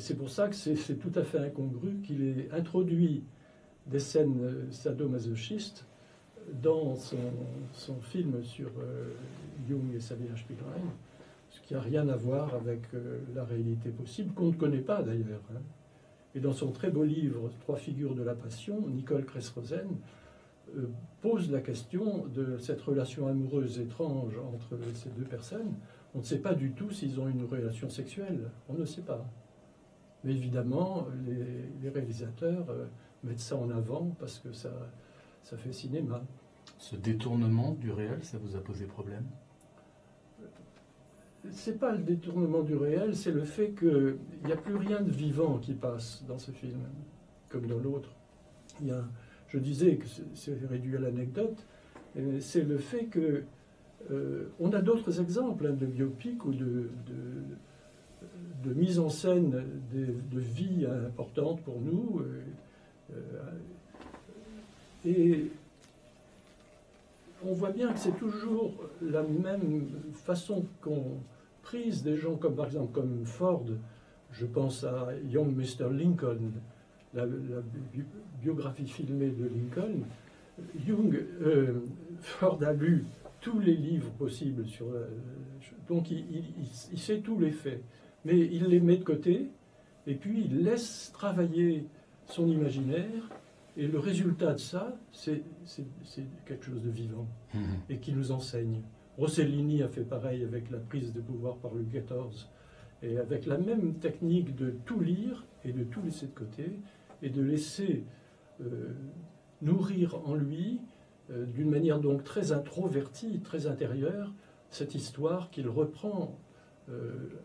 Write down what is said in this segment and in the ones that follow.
c'est pour ça que c'est tout à fait incongru qu'il ait introduit des scènes sadomasochistes dans son film sur Jung et sa Vierge Pilgrim, ce qui n'a rien à voir avec la réalité possible, qu'on ne connaît pas d'ailleurs. Hein. Et dans son très beau livre « Trois figures de la passion », Nicole Kress-Rosen pose la question de cette relation amoureuse étrange entre ces deux personnes. On ne sait pas du tout s'ils ont une relation sexuelle, on ne sait pas. Mais évidemment, les réalisateurs mettent ça en avant parce que ça fait cinéma. Ce détournement du réel, ça vous a posé problème? C'est pas le détournement du réel, c'est le fait qu'il n'y a plus rien de vivant qui passe dans ce film, comme dans l'autre. Je disais que c'est réduit à l'anecdote, c'est le fait que on a d'autres exemples de biopic ou de mise en scène de vie importante pour nous. Et on voit bien que c'est toujours la même façon qu'ont prise des gens comme par exemple comme Ford. Je pense à Young Mr. Lincoln, la biographie filmée de Lincoln. Ford a lu tous les livres possibles donc il sait tous les faits, mais il les met de côté et puis il laisse travailler son imaginaire. Et le résultat de ça, c'est quelque chose de vivant et qui nous enseigne. Rossellini a fait pareil avec la prise de pouvoir par Louis XIV, et avec la même technique de tout lire et de tout laisser de côté, et de laisser nourrir en lui, d'une manière donc très introvertie, très intérieure, cette histoire qu'il reprend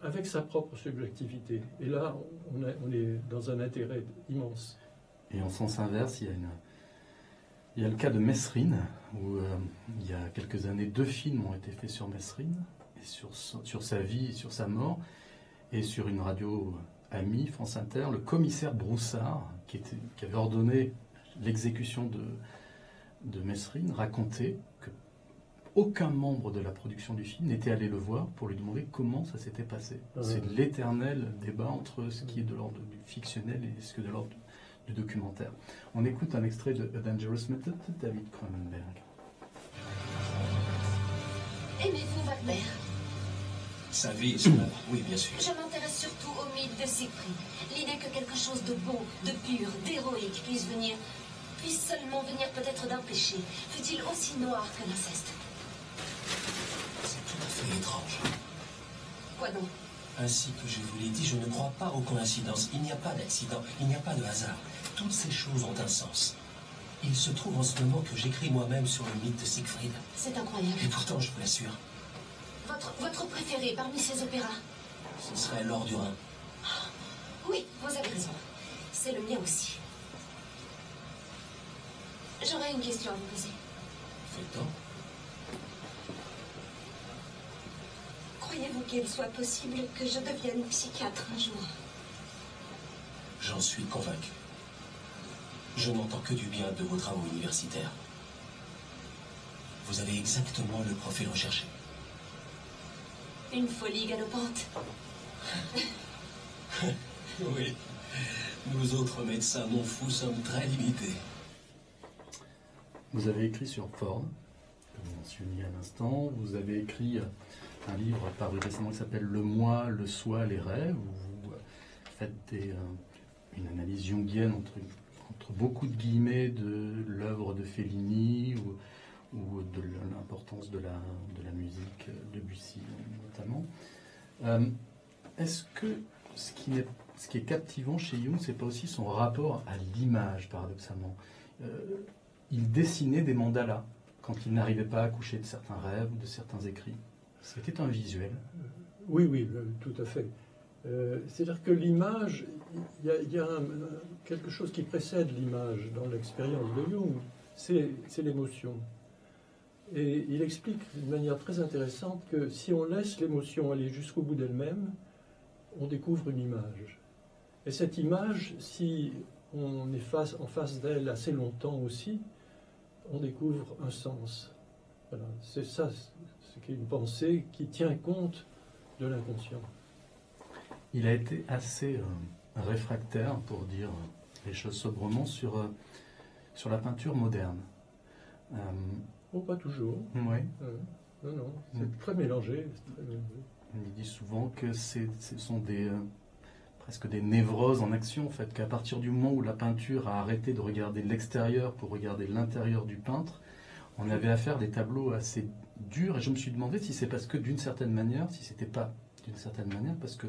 avec sa propre subjectivité. Et là, on est dans un intérêt immense. Et en sens inverse, il y a le cas de Mesrine, où il y a quelques années, 2 films ont été faits sur Mesrine, et sur sa vie, sur sa mort, et sur une radio amie, France Inter, le commissaire Broussard, qui avait ordonné l'exécution de Mesrine, racontait que aucun membre de la production du film n'était allé le voir pour lui demander comment ça s'était passé. C'est l'éternel débat entre ce qui est de l'ordre du fictionnel et ce qui est de l'ordre du documentaire. On écoute un extrait de A Dangerous Method de David Cronenberg. Aimez-vous Wagner? Sa vie et son œuvre, oui, bien sûr. Je m'intéresse surtout au mythe de Siegfried. L'idée que quelque chose de beau, de pur, d'héroïque puisse seulement venir peut-être d'un péché, fut-il aussi noir que l'inceste? C'est tout à fait étrange. Quoi donc? Ainsi que je vous l'ai dit, je ne crois pas aux coïncidences. Il n'y a pas d'accident, il n'y a pas de hasard. Toutes ces choses ont un sens. Il se trouve en ce moment que j'écris moi-même sur le mythe de Siegfried. C'est incroyable. Et pourtant, je vous l'assure. Votre préféré parmi ces opéras? Ce serait L'Or du Rhin. Oui, vous avez raison. C'est le mien aussi. J'aurais une question à vous poser. Faites-en. Croyez-vous qu'il soit possible que je devienne psychiatre un jour? J'en suis convaincu. Je n'entends que du bien de vos travaux universitaires. Vous avez exactement le profil recherché. Une folie galopante. Oui. Nous autres médecins non fous sommes très limités. Vous avez écrit sur Ford, comme vous mentionniez à l'instant. Vous avez écrit un livre paru récemment qui s'appelle Le moi, le soi, les rêves, où vous faites une analyse jungienne entre beaucoup de guillemets de l'œuvre de Fellini ou de l'importance de la musique de Debussy notamment. Est-ce que ce qui est captivant chez Jung, c'est pas aussi son rapport à l'image, paradoxalement? Il dessinait des mandalas quand il n'arrivait pas à accoucher de certains rêves ou de certains écrits. C'était un visuel. Oui, tout à fait. C'est-à-dire que l'image, il y a quelque chose qui précède l'image dans l'expérience de Jung, c'est l'émotion. Et il explique d'une manière très intéressante que si on laisse l'émotion aller jusqu'au bout d'elle-même, on découvre une image. Et cette image, si on est en face d'elle assez longtemps aussi, on découvre un sens. Voilà. C'est ça, ce qui est une pensée qui tient compte de l'inconscient. Il a été assez réfractaire, pour dire les choses sobrement, sur la peinture moderne. Oh, pas toujours. Oui. Non, non, c'est très mélangé. On dit souvent que ce sont presque des névroses en action, en fait, qu'à partir du moment où la peinture a arrêté de regarder l'extérieur pour regarder l'intérieur du peintre, on avait affaire à des tableaux assez durs, et je me suis demandé si c'est parce que d'une certaine manière, si c'était pas d'une certaine manière, parce que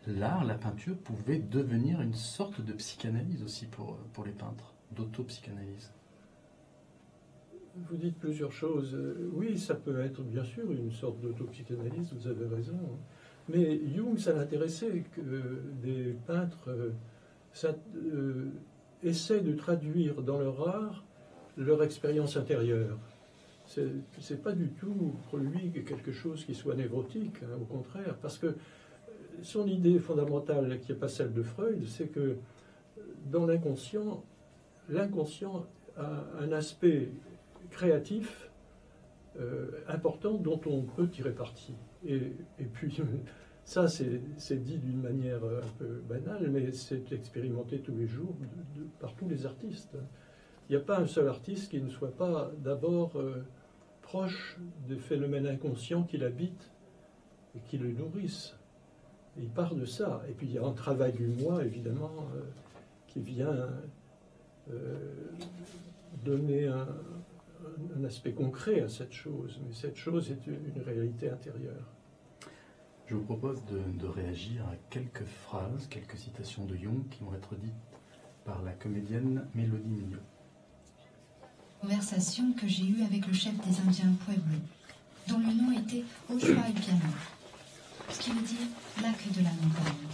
l'art, la peinture, pouvait devenir une sorte de psychanalyse aussi pour les peintres, d'auto-psychanalyse. Vous dites plusieurs choses. Oui, ça peut être bien sûr une sorte d'autopsychanalyse, vous avez raison. Mais Jung, ça l'intéressait que des peintres essaient de traduire dans leur art leur expérience intérieure. C'est pas du tout pour lui quelque chose qui soit névrotique, hein, au contraire, parce que son idée fondamentale, qui n'est pas celle de Freud, c'est que dans l'inconscient a un aspect créatif important dont on peut tirer parti. Et puis, ça, c'est dit d'une manière un peu banale, mais c'est expérimenté tous les jours par tous les artistes. Il n'y a pas un seul artiste qui ne soit pas d'abord proche des phénomènes inconscients qui l'habitent et qui le nourrissent. Et il part de ça. Et puis, il y a un travail du moi, évidemment, qui vient donner un aspect concret à cette chose, mais cette chose est une réalité intérieure. Je vous propose de réagir à quelques phrases, quelques citations de Jung qui vont être dites par la comédienne Mélodie Mignot. Conversation que j'ai eue avec le chef des Indiens Pueblo, dont le nom était Ochoa El Piano, ce qui veut dire lac de la montagne.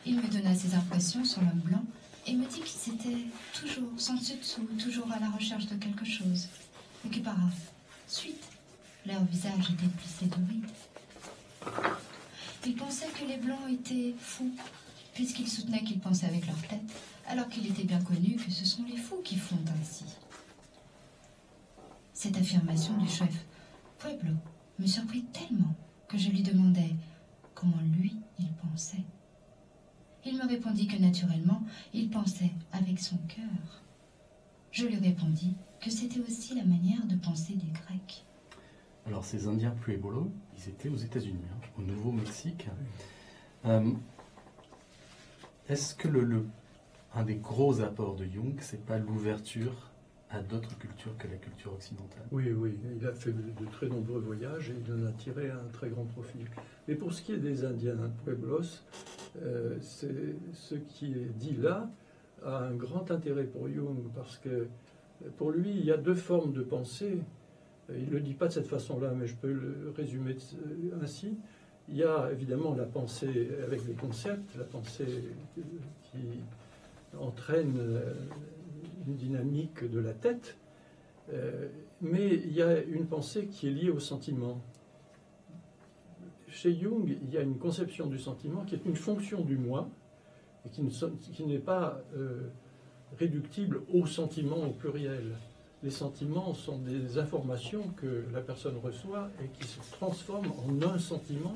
Il me donna ses impressions sur l'homme blanc et me dit qu'ils étaient toujours sans dessus-dessous, toujours à la recherche de quelque chose, et que par suite, leur visage était plissé de rides. Il pensait que les blancs étaient fous, puisqu'ils soutenaient qu'ils pensaient avec leur tête, alors qu'il était bien connu que ce sont les fous qui font ainsi. Cette affirmation du chef Pueblo me surprit tellement que je lui demandai comment lui, il pensait. Il me répondit que naturellement, il pensait avec son cœur. Je lui répondis que c'était aussi la manière de penser des Grecs. Alors ces Indiens Pueblo, ils étaient aux États-Unis, hein, au Nouveau-Mexique. Est-ce que un des gros apports de Jung, c'est pas l'ouverture à d'autres cultures que la culture occidentale? Oui, oui, il a fait de très nombreux voyages et il en a tiré un très grand profit. Mais pour ce qui est des Indiens Pueblos, ce qui est dit là a un grand intérêt pour Jung, parce que pour lui, il y a deux formes de pensée. Il ne le dit pas de cette façon-là, mais je peux le résumer ainsi. Il y a évidemment la pensée avec des concepts, la pensée qui entraîne une dynamique de la tête, mais il y a une pensée qui est liée au sentiment. Chez Jung, il y a une conception du sentiment qui est une fonction du moi, et qui n'est pas réductible au sentiment au pluriel. Les sentiments sont des informations que la personne reçoit et qui se transforment en un sentiment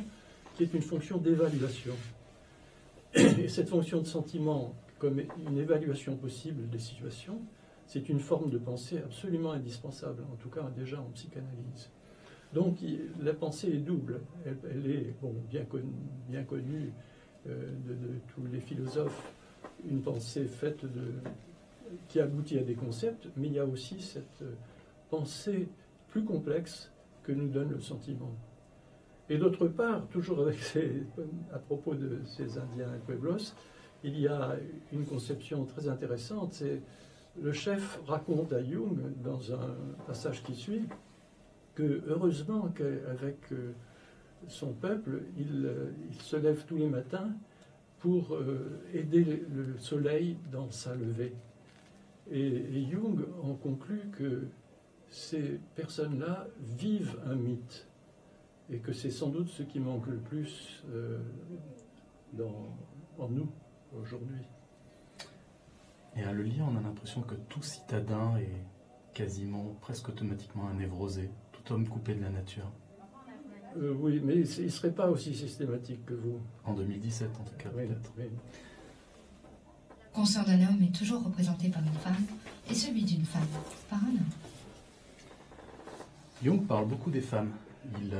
qui est une fonction d'évaluation. Et cette fonction de sentiment, comme une évaluation possible des situations, c'est une forme de pensée absolument indispensable, en tout cas déjà en psychanalyse. Donc la pensée est double. Elle est bien connue de tous les philosophes, une pensée faite qui aboutit à des concepts, mais il y a aussi cette pensée plus complexe que nous donne le sentiment. Et d'autre part, toujours à propos de ces Indiens Pueblos, il y a une conception très intéressante. C'est le chef raconte à Jung, dans un passage qui suit, que heureusement qu'avec son peuple, il se lève tous les matins pour aider le soleil dans sa levée. Et Jung en conclut que ces personnes-là vivent un mythe, et que c'est sans doute ce qui manque le plus en nous aujourd'hui. Et à le lire, on a l'impression que tout citadin est quasiment, presque automatiquement un névrosé, tout homme coupé de la nature. Oui, mais il ne serait pas aussi systématique que vous. En 2017, en tout cas, Oui, peut-être. oui. Le conscient d'un homme est toujours représenté par une femme, et celui d'une femme par un homme. Jung parle beaucoup des femmes. Il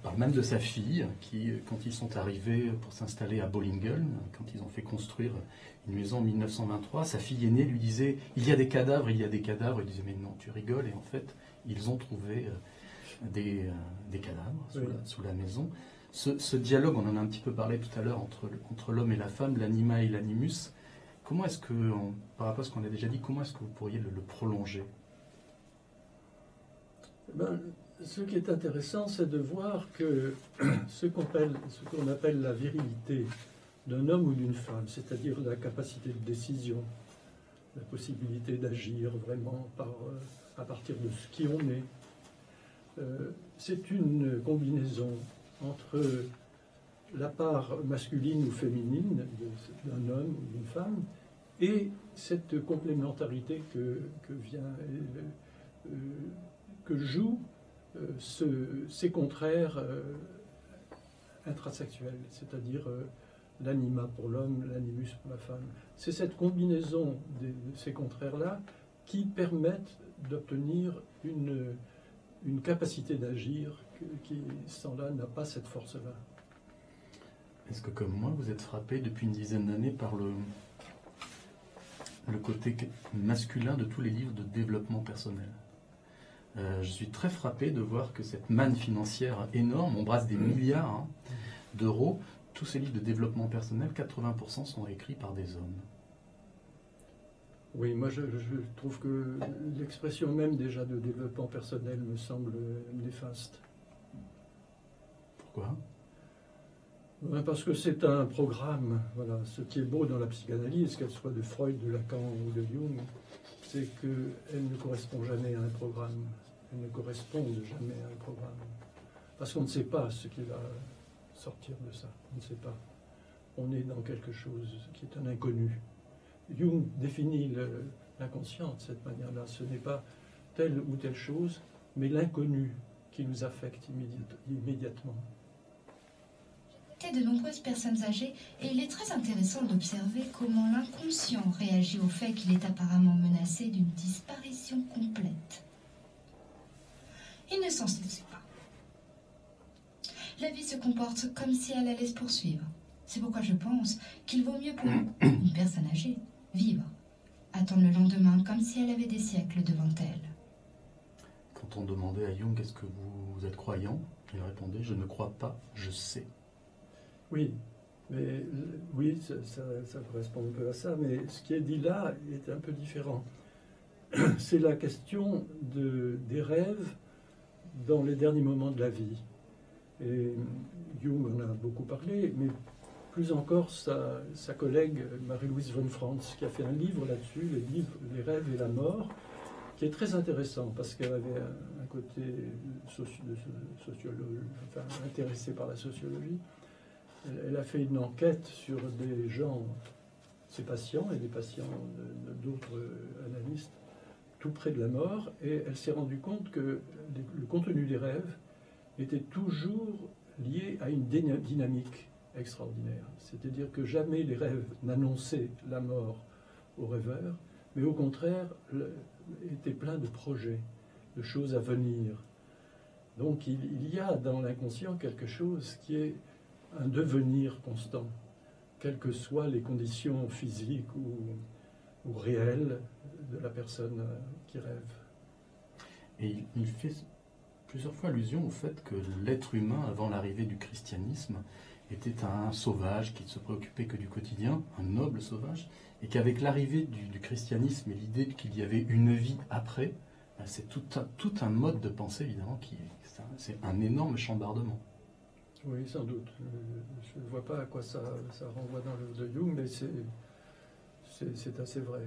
parle même de sa fille, qui, quand ils sont arrivés pour s'installer à Bollingen, quand ils ont fait construire une maison en 1923, sa fille aînée lui disait « Il y a des cadavres, il y a des cadavres ». Il disait « Mais non, tu rigoles ». Et en fait, ils ont trouvé des cadavres sous la maison. Ce dialogue, on en a un petit peu parlé tout à l'heure, entre l'homme et la femme, l'anima et l'animus, comment est-ce que, par rapport à ce qu'on a déjà dit, comment est-ce que vous pourriez le prolonger? Ce qui est intéressant, c'est de voir que ce qu'on appelle la virilité d'un homme ou d'une femme, c'est-à-dire la capacité de décision, la possibilité d'agir vraiment à partir de ce qui on est, c'est une combinaison entre la part masculine ou féminine d'un homme ou d'une femme et cette complémentarité que jouent ces contraires intrasexuels, c'est-à-dire l'anima pour l'homme, l'animus pour la femme. C'est cette combinaison de ces contraires-là qui permettent d'obtenir une capacité d'agir qui, sans là, n'a pas cette force-là. Est-ce que, comme moi, vous êtes frappé depuis une dizaine d'années par le côté masculin de tous les livres de développement personnel? Je suis très frappé de voir que cette manne financière énorme, on brasse des milliards d'euros, tous ces livres de développement personnel, 80% sont écrits par des hommes. Oui, moi je trouve que l'expression même déjà de développement personnel me semble néfaste. Pourquoi? Parce que c'est un programme. Voilà. Ce qui est beau dans la psychanalyse, qu'elle soit de Freud, de Lacan ou de Jung, c'est qu'elle ne correspond jamais à un programme. Elle ne correspond jamais à un programme. Parce qu'on ne sait pas ce qui va sortir de ça. On ne sait pas. On est dans quelque chose qui est un inconnu. Jung définit l'inconscient de cette manière-là. Ce n'est pas telle ou telle chose, mais l'inconnu qui nous affecte immédiatement. De nombreuses personnes âgées, et il est très intéressant d'observer comment l'inconscient réagit au fait qu'il est apparemment menacé d'une disparition complète. Il ne s'en soucie pas. La vie se comporte comme si elle allait se poursuivre. C'est pourquoi je pense qu'il vaut mieux pour une personne âgée vivre, attendre le lendemain comme si elle avait des siècles devant elle. Quand on demandait à Jung, est-ce que vous êtes croyant, il répondait, je ne crois pas, je sais. Oui, mais oui, ça correspond un peu à ça, mais ce qui est dit là est un peu différent. C'est la question des rêves dans les derniers moments de la vie. Et Jung en a beaucoup parlé, mais plus encore sa collègue Marie-Louise von Franz, qui a fait un livre là-dessus, Les rêves et la mort, qui est très intéressant, parce qu'elle avait un côté sociologue, enfin, intéressé par la sociologie. Elle a fait une enquête sur des gens, ses patients et des patients d'autres analystes, tout près de la mort, et elle s'est rendue compte que le contenu des rêves était toujours lié à une dynamique extraordinaire. C'est-à-dire que jamais les rêves n'annonçaient la mort au rêveur, mais au contraire étaient pleins de projets, de choses à venir. Donc il y a dans l'inconscient quelque chose qui est un devenir constant, quelles que soient les conditions physiques ou réelles de la personne qui rêve. Et il fait plusieurs fois allusion au fait que l'être humain, avant l'arrivée du christianisme, était un sauvage qui ne se préoccupait que du quotidien, un noble sauvage, et qu'avec l'arrivée du christianisme et l'idée qu'il y avait une vie après, c'est tout un mode de pensée, évidemment, c'est un énorme chambardement. Oui, sans doute. Je ne vois pas à quoi ça renvoie dans le de Jung, mais c'est assez vrai.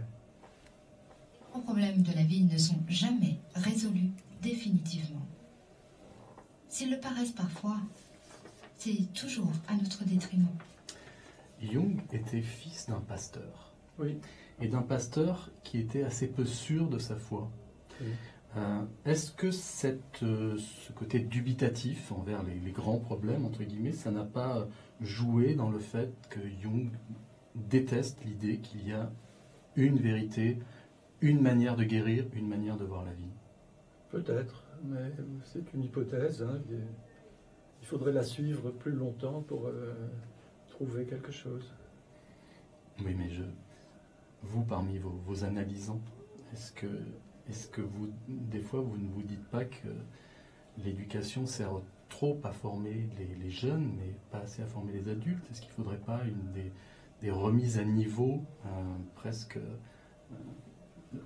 Les problèmes de la vie ne sont jamais résolus définitivement. S'ils le paraissent parfois, c'est toujours à notre détriment. Jung était fils d'un pasteur. Oui. Et d'un pasteur qui était assez peu sûr de sa foi. Oui. Est-ce que ce côté dubitatif envers les grands problèmes, entre guillemets, ça n'a pas joué dans le fait que Jung déteste l'idée qu'il y a une vérité, une manière de guérir, une manière de voir la vie? Peut-être, mais c'est une hypothèse. Hein. Il faudrait la suivre plus longtemps pour trouver quelque chose. Oui, mais vous, parmi vos analysants, est-ce que vous, des fois, vous ne vous dites pas que l'éducation sert trop à former les jeunes, mais pas assez à former les adultes? Est-ce qu'il ne faudrait pas des remises à niveau presque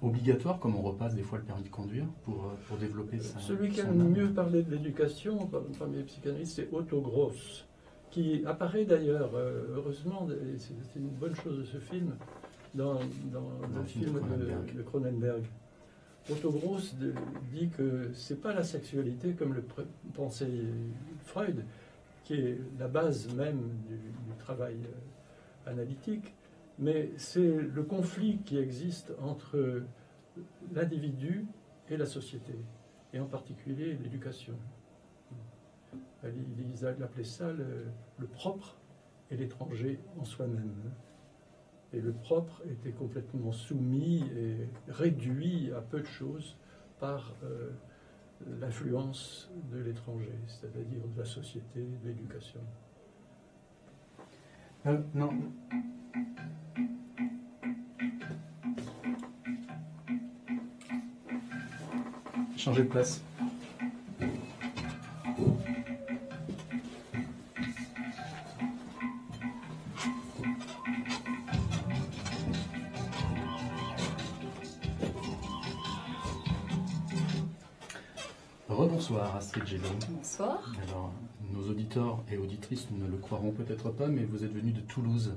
obligatoires, comme on repasse des fois le permis de conduire, pour développer ça? Celui qui a le mieux parlé de l'éducation parmi les psychanalystes, c'est Otto Gross, qui apparaît d'ailleurs, heureusement, c'est une bonne chose de ce film, dans le film de Cronenberg. Otto Gross dit que c'est pas la sexualité comme le pensait Freud, qui est la base même du travail analytique, mais c'est le conflit qui existe entre l'individu et la société, et en particulier l'éducation. Ils appelaient ça le propre et l'étranger en soi-même. Et le propre était complètement soumis et réduit à peu de choses par l'influence de l'étranger, c'est-à-dire de la société, de l'éducation. Non. Changer de place. Rebonsoir Astrid Gello. Bonsoir. Alors, nos auditeurs et auditrices ne le croiront peut-être pas, mais vous êtes venu de Toulouse